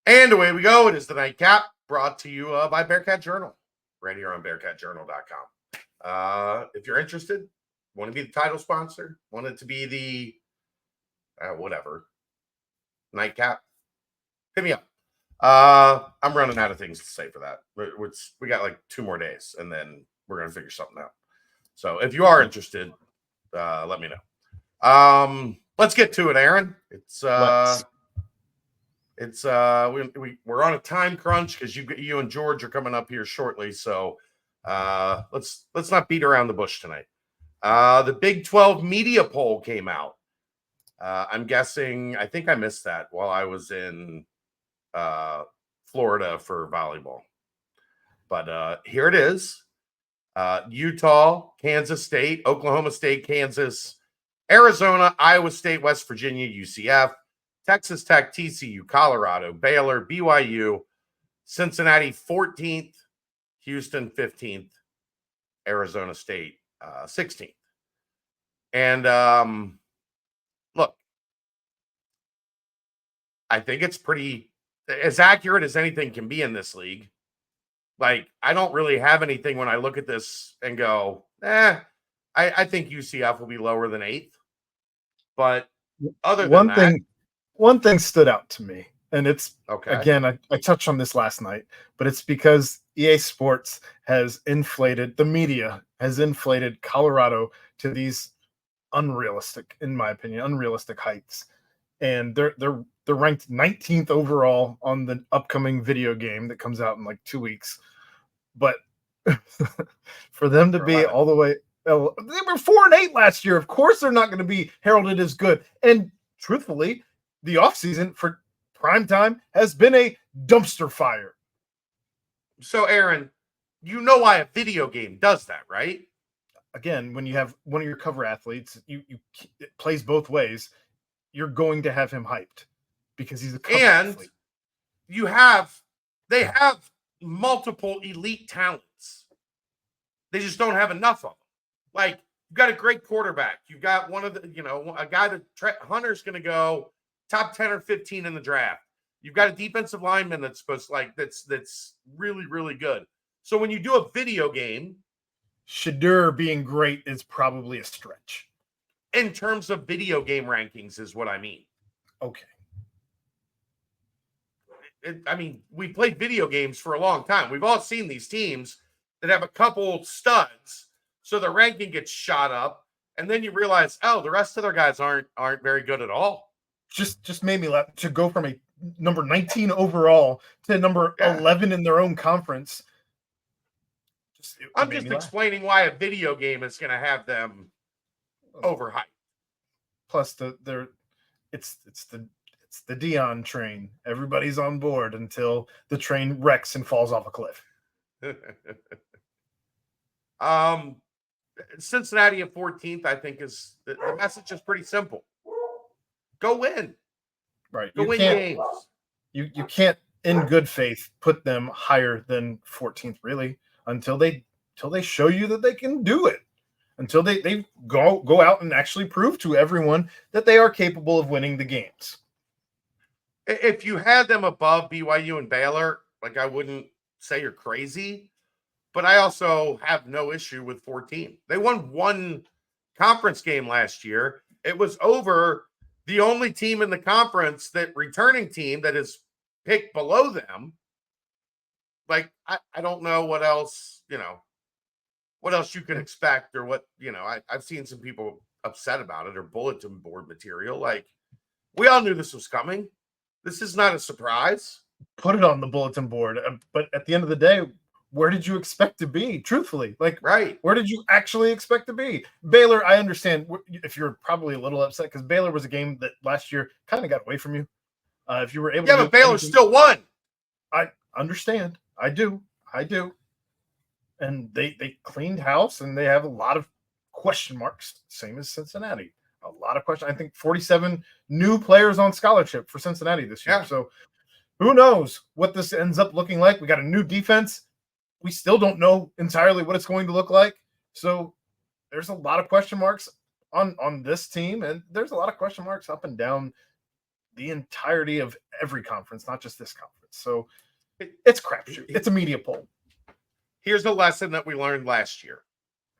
And away we go. It is the Nightcap, brought to you by Bearcat Journal, right here on BearcatJournal.com. If you're interested, want to be the title sponsor, want it to be the whatever Nightcap, hit me up. I'm running out of things to say for that. We got like 2 more days, and then we're gonna figure something out. So if you are interested, let me know. Let's get to it, Aaron. We're on a time crunch because you and George are coming up here shortly. So let's not beat around the bush tonight. The Big 12 media poll came out. I'm guessing, I think I missed that while I was in Florida for volleyball. But here it is. Utah, Kansas State, Oklahoma State, Kansas, Arizona, Iowa State, West Virginia, UCF, Texas Tech, TCU, Colorado, Baylor, BYU, Cincinnati 14th, Houston 15th, Arizona State 16th. And look, I think it's pretty as accurate as anything can be in this league. Like, I don't really have anything when I look at this and go, I think UCF will be lower than 8th. But other than that, one thing stood out to me, and it's okay. Again, I touched on this last night, but it's because EA Sports has inflated, the media has inflated Colorado to these unrealistic, in my opinion, unrealistic heights. And they're ranked 19th overall on the upcoming video game that comes out in like 2 weeks. But for them to be all the way, they were 4-8 last year. Of course, they're not going to be heralded as good. And truthfully, the offseason for primetime has been a dumpster fire. So, Aaron, you know why a video game does that, right? Again, when you have one of your cover athletes, it plays both ways. You're going to have him hyped because he's a cover athlete. They have multiple elite talents. They just don't have enough of them. Like, you've got a great quarterback. You've got one of the, a guy that Hunter's going to go top 10 or 15 in the draft. You've got a defensive lineman that's supposed to that's really, really good. So when you do a video game, Shadur being great is probably a stretch. In terms of video game rankings is what I mean. Okay. We played video games for a long time. We've all seen these teams that have a couple studs, so the ranking gets shot up, and then you realize, the rest of their guys aren't very good at all. Just made me laugh to go from a number 19 overall to number 11 in their own conference. I'm just explaining why a video game is going to have them overhyped. Plus, it's the Dion train. Everybody's on board until the train wrecks and falls off a cliff. Cincinnati at 14th, I think, is the message is pretty simple. Go win. Right. Go win games. You can't, in good faith, put them higher than 14th, really, until they show you that they can do it. Until they go out and actually prove to everyone that they are capable of winning the games. If you had them above BYU and Baylor, like, I wouldn't say you're crazy, but I also have no issue with 14. They won one conference game last year. It was over the only team in the conference, that returning team that is picked below them. Like, I don't know what else, what else you can expect, or what, I've seen some people upset about it, or bulletin board material. Like, we all knew this was coming. This is not a surprise. Put it on the bulletin board. But at the end of the day, where did you expect to be? Truthfully, right. Where did you actually expect to be? Baylor, I understand if you're probably a little upset because Baylor was a game that last year kind of got away from you. If you were able to. Yeah, but Baylor still won. I understand. I do. And they cleaned house, and they have a lot of question marks, same as Cincinnati. A lot of questions. I think 47 new players on scholarship for Cincinnati this year. Yeah. So who knows what this ends up looking like? We got a new defense. We still don't know entirely what it's going to look like. So there's a lot of question marks on this team, and there's a lot of question marks up and down the entirety of every conference, not just this conference. So it's crapshoot. It's a media poll. Here's a lesson that we learned last year.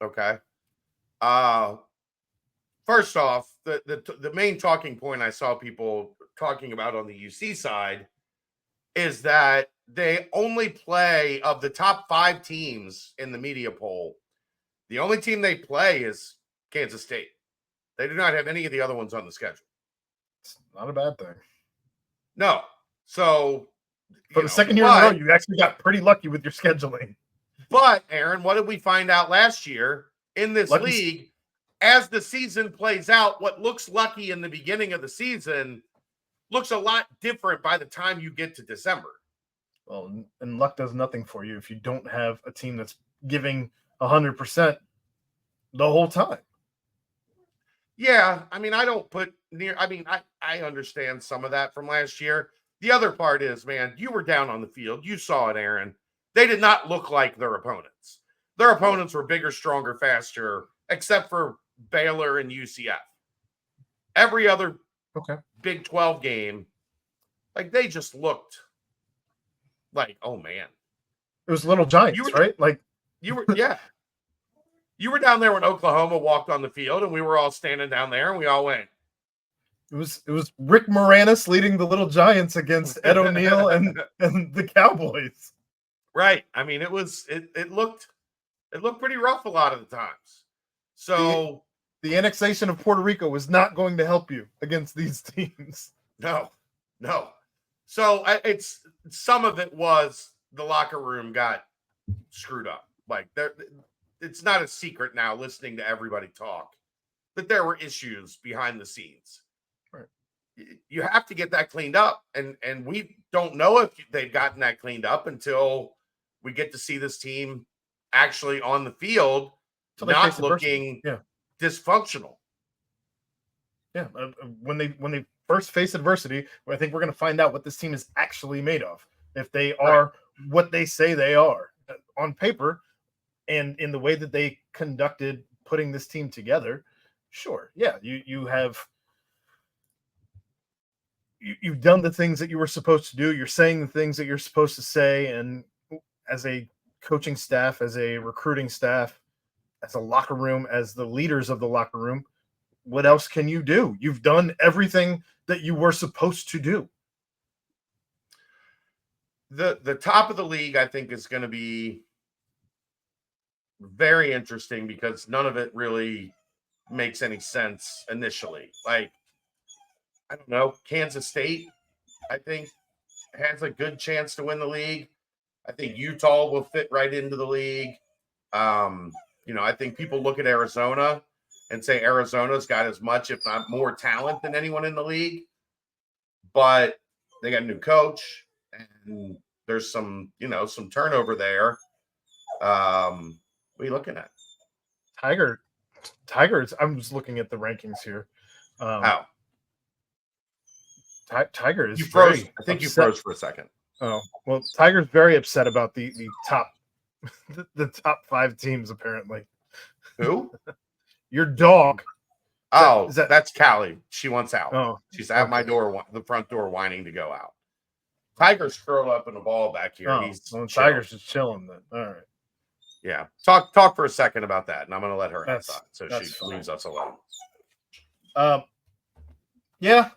Okay. First off, the main talking point I saw people talking about on the UC side is that they only play, of the top 5 teams in the media poll, the only team they play is Kansas State. They do not have any of the other ones on the schedule. It's not a bad thing. No. So for the second year in a row, you actually got pretty lucky with your scheduling. But Aaron, what did we find out last year in this league? As the season plays out, what looks lucky in the beginning of the season looks a lot different by the time you get to December. Well, and luck does nothing for you if you don't have a team that's giving 100% the whole time. Yeah, I mean, I understand some of that from last year. The other part is, man, you were down on the field. You saw it, Aaron. They did not look like their opponents. Their opponents were bigger, stronger, faster, except for Baylor and UCF. Every other Big 12 game, like, they just looked like, oh man, it was little giants, right? Like you were down there when Oklahoma walked on the field, and we were all standing down there, and we all went. It was Rick Moranis leading the Little Giants against Ed O'Neill and the Cowboys. Right. I mean, it looked pretty rough a lot of the times. So the annexation of Puerto Rico was not going to help you against these teams. No. So it's some of it was the locker room got screwed up. Like, it's not a secret now, listening to everybody talk, that there were issues behind the scenes. Right. You have to get that cleaned up, and we don't know if they've gotten that cleaned up until we get to see this team actually on the field, not looking dysfunctional. Yeah, when they first face adversity, I think we're going to find out what this team is actually made of. If they are what they say they are on paper, and in the way that they conducted putting this team together, sure, yeah, you've done the things that you were supposed to do. You're saying the things that you're supposed to say, and as a coaching staff, as a recruiting staff, as a locker room, as the leaders of the locker room, what else can you do? You've done everything that you were supposed to do. The top of the league, I think, is going to be very interesting because none of it really makes any sense initially. Like, I don't know, Kansas State, I think, has a good chance to win the league. I think Utah will fit right into the league. I think people look at Arizona and say Arizona's got as much, if not more, talent than anyone in the league. But they got a new coach, and there's some turnover there. What are you looking at? Tigers. I'm just looking at the rankings here. Tiger is. You froze. I think you froze for a second. Oh, well, Tiger's very upset about the top the top 5 teams, apparently. Who? Your dog. That's Callie. She wants out. Oh, she's at my door, the front door, whining to go out. Tiger's curled up in a ball back here. Tiger's just chilling then. All right. Yeah. Talk for a second about that, and I'm going to let her outside so she leaves us alone. Yeah.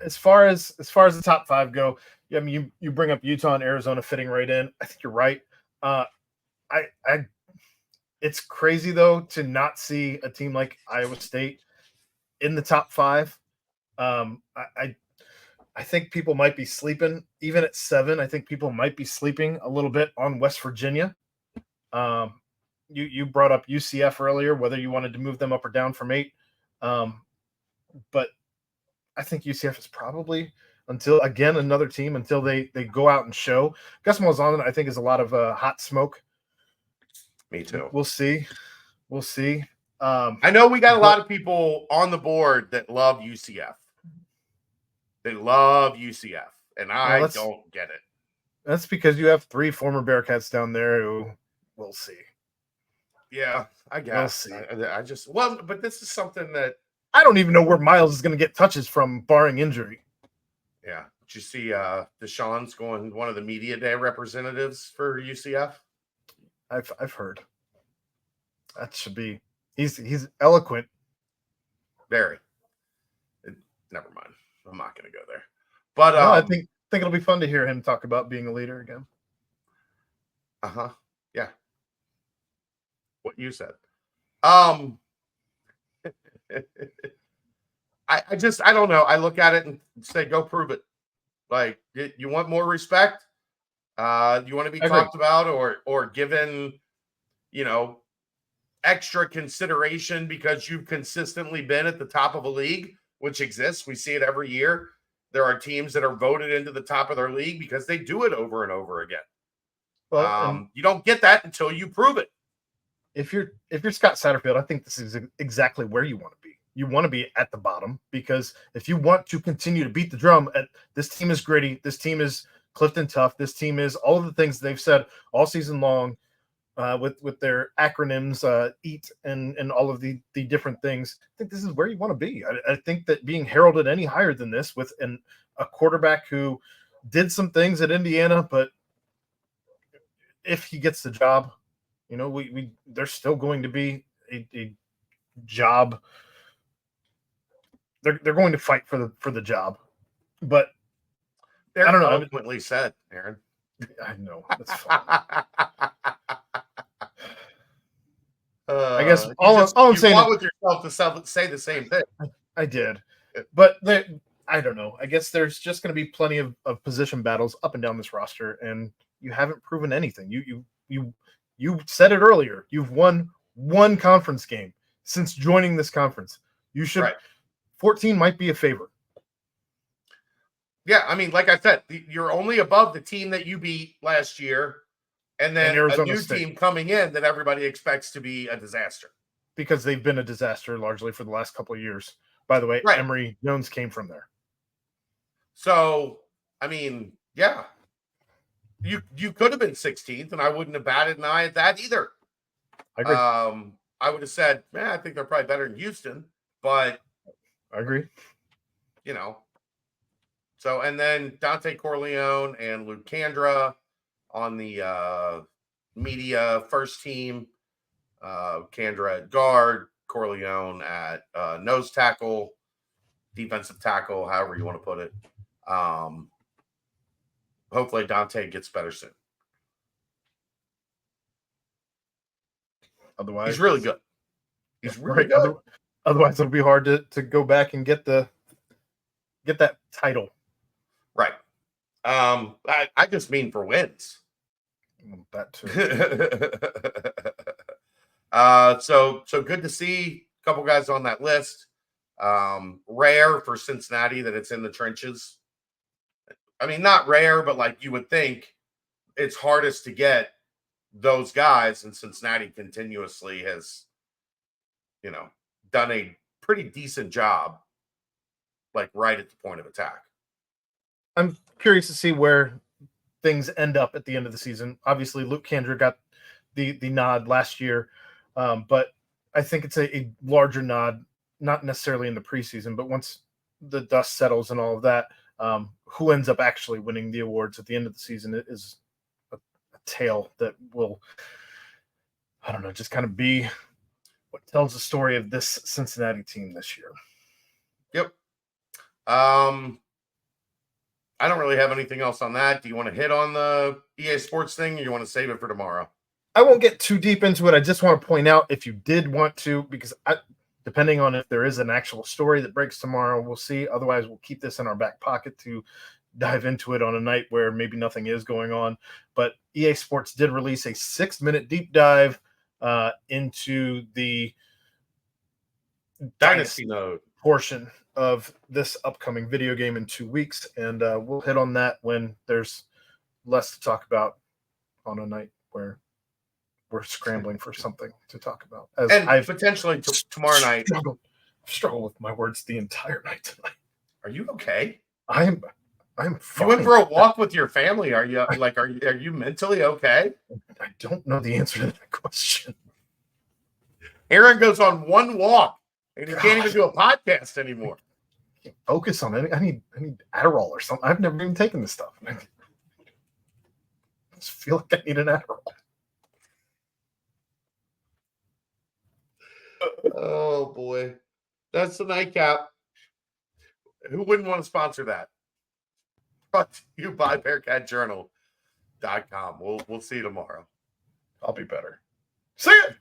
As far as the top 5 go, I mean, you bring up Utah and Arizona fitting right in. I think you're right. It's crazy though to not see a team like Iowa State in the top 5. I think people might be sleeping even at 7. I think people might be sleeping a little bit on West Virginia. You brought up UCF earlier, whether you wanted to move them up or down from 8. But I think UCF is probably another team until they go out and show. Gus Malzahn, I think, is a lot of hot smoke. Me too. We'll see. I know we got a lot of people on the board that love UCF. They love UCF, and I don't get it. That's because you have 3 former Bearcats down there who we'll see. Yeah, I guess. We'll see. But this is something that I don't even know where Miles is going to get touches from, barring injury. Yeah. Did you see Deshaun's going one of the media day representatives for UCF? I've heard. That should be. He's eloquent. Very. Never mind. I'm not going to go there. But no, I think it'll be fun to hear him talk about being a leader again. Yeah. What you said. I don't know. I look at it and say, go prove it. Like, you want more respect? You want to be talked about or given, extra consideration because you've consistently been at the top of a league, which exists. We see it every year. There are teams that are voted into the top of their league because they do it over and over again. Well, you don't get that until you prove it. If you're Scott Satterfield, I think this is exactly where you want to be. You want to be at the bottom because if you want to continue to beat the drum at this team is gritty, this team is Clifton tough, this team is all of the things they've said all season long with their acronyms, EAT and all of the different things. I think this is where you want to be. I think that being heralded any higher than this with a quarterback who did some things at Indiana, but if he gets the job, there's still going to be a job. They're going to fight for the job, but I don't know. Eloquently said, Aaron. I know that's fine. I guess all I'm saying is with yourself to say the same thing. I did, but I don't know. I guess there's just going to be plenty of position battles up and down this roster, and you haven't proven anything. You said it earlier. You've won one conference game since joining this conference. You should. Right. 14 might be a favor. Yeah, I mean, like I said, you're only above the team that you beat last year, and then a new team coming in that everybody expects to be a disaster. Because they've been a disaster largely for the last couple of years. By the way, right. Emory Jones came from there. So, I mean, yeah. You could have been 16th, and I wouldn't have batted an eye at that either. I agree. I would have said, I think they're probably better than Houston, but I agree. So, and then Dante Corleone and Luke Kandra on the media first team. Kandra at guard, Corleone at nose tackle, defensive tackle, however you want to put it. Hopefully Dante gets better soon. Otherwise, he's really good. He's really good. Otherwise, it'll be hard to go back and get that title. Right. I just mean for wins. That too. So good to see a couple guys on that list. Rare for Cincinnati that it's in the trenches. I mean, not rare, but like you would think it's hardest to get those guys, and Cincinnati continuously has, done a pretty decent job, like right at the point of attack. I'm curious to see where things end up at the end of the season. Obviously, Luke Kandra got the nod last year, but I think it's a larger nod, not necessarily in the preseason, but once the dust settles and all of that, who ends up actually winning the awards at the end of the season is a tale that will, I don't know, just kind of be what tells the story of this Cincinnati team this year. Yep. I don't really have anything else on that. Do you want to hit on the EA Sports thing, or you want to save it for tomorrow? I won't get too deep into it. I just want to point out, if you did want to, because depending on if there is an actual story that breaks tomorrow, we'll see. Otherwise, we'll keep this in our back pocket to dive into it on a night where maybe nothing is going on. But EA Sports did release a 6-minute deep dive into the Dynasty mode portion of this upcoming video game in 2 weeks, and we'll hit on that when there's less to talk about on a night where we're scrambling for something to talk about. I've potentially tomorrow night struggled with my words the entire night tonight. Are you okay? I'm fine. You went for a walk with your family. Are you are you mentally okay? I don't know the answer to that question. Aaron goes on one walk and he can't even do a podcast anymore. can't focus on it. I need Adderall or something. I've never even taken this stuff. I just feel like I need an Adderall. Oh boy, that's the nightcap. Who wouldn't want to sponsor that? Brought to you by BearcatJournal.com. We'll see you tomorrow. I'll be better. See ya.